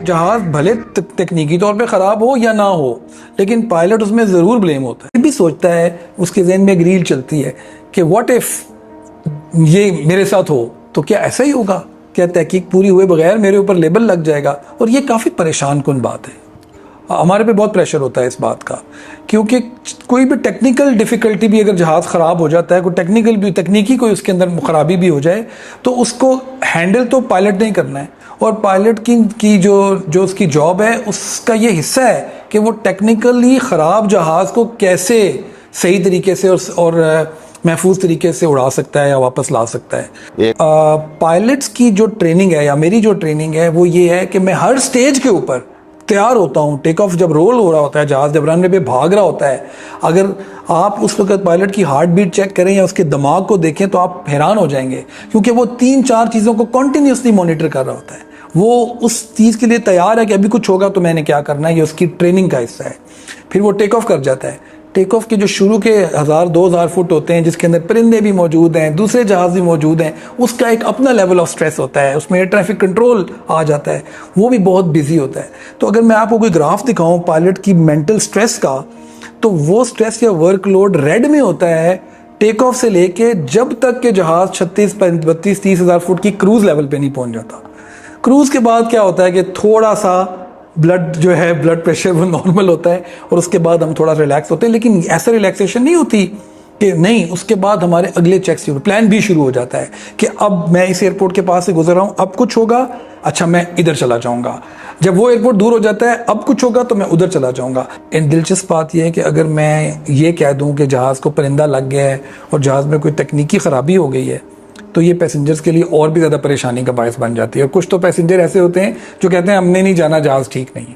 जहाज़ भले तकनीकी तौर पे ख़राब हो या ना हो, लेकिन पायलट उसमें ज़रूर ब्लेम होता है। भी सोचता है, उसके जहन में एक रील चलती है कि व्हाट इफ़ ये मेरे साथ हो तो क्या ऐसा ही होगा, क्या तहकीक पूरी हुए बगैर मेरे ऊपर लेबल लग जाएगा। और ये काफ़ी परेशान कुन बात है। हमारे पे बहुत प्रेशर होता है इस बात का, क्योंकि कोई भी टेक्निकल डिफ़िकल्टी भी अगर जहाज़ ख़राब हो जाता है, कोई तकनीकी कोई उसके अंदर ख़राबी भी हो जाए, तो उसको हैंडल तो पायलट ने ही करना है। और पायलट की जो उसकी जॉब है, उसका ये हिस्सा है कि वो टेक्निकली ख़राब जहाज़ को कैसे सही तरीके से और महफूज तरीके से उड़ा सकता है या वापस ला सकता है। पायलट्स की जो ट्रेनिंग है या मेरी जो ट्रेनिंग है वो ये है कि मैं हर स्टेज के ऊपर तैयार होता हूँ। टेक ऑफ जब रोल हो रहा होता है, जहाज़ जब रनवे पे भाग रहा होता है, अगर आप उस वक्त पायलट की हार्ट बीट चेक करें या उसके दिमाग को देखें तो आप हैरान हो जाएंगे, क्योंकि वो 3-4 चीज़ों को कॉन्टीन्यूसली मॉनिटर कर रहा होता है। वो उस चीज़ के लिए तैयार है कि अभी कुछ होगा तो मैंने क्या करना है, ये उसकी ट्रेनिंग का हिस्सा है। फिर वो टेक ऑफ कर जाता है। टेक ऑफ के जो शुरू के 1000-2000 फुट होते हैं, जिसके अंदर परिंदे भी मौजूद हैं, दूसरे जहाज़ भी मौजूद हैं, उसका एक अपना लेवल ऑफ स्ट्रेस होता है, उसमें एयर ट्रैफिक कंट्रोल आ जाता है, वो भी बहुत बिजी होता है। तो अगर मैं आपको कोई ग्राफ दिखाऊं पायलट की मेंटल स्ट्रेस का, तो वो स्ट्रेस या वर्कलोड रेड में होता है टेक ऑफ से लेके जब तक के जहाज़ 36-32-30 हज़ार फुट की क्रूज़ लेवल पे नहीं पहुंच जाता। क्रूज़ के बाद क्या होता है कि थोड़ा सा ब्लड प्रेशर वो नॉर्मल होता है और उसके बाद हम थोड़ा रिलैक्स होते हैं, लेकिन ऐसा रिलैक्सेशन नहीं होती कि नहीं, उसके बाद हमारे अगले चेक्स प्लान भी शुरू हो जाता है कि अब मैं इस एयरपोर्ट के पास से गुजर रहा हूँ, अब कुछ होगा, अच्छा मैं इधर चला जाऊँगा। जब वो एयरपोर्ट दूर हो जाता है, अब कुछ होगा तो मैं उधर चला जाऊँगा। एंड दिलचस्प बात यह है कि अगर मैं ये कह दूँ कि जहाज़ को परिंदा लग गया है और जहाज़ में कोई तकनीकी ख़राबी हो गई है, तो ये पैसेंजर्स के लिए और भी ज़्यादा परेशानी का बायस बन जाती है। और कुछ तो पैसेंजर ऐसे होते हैं जो कहते हैं हमने नहीं जाना, जहाज़ ठीक नहीं है।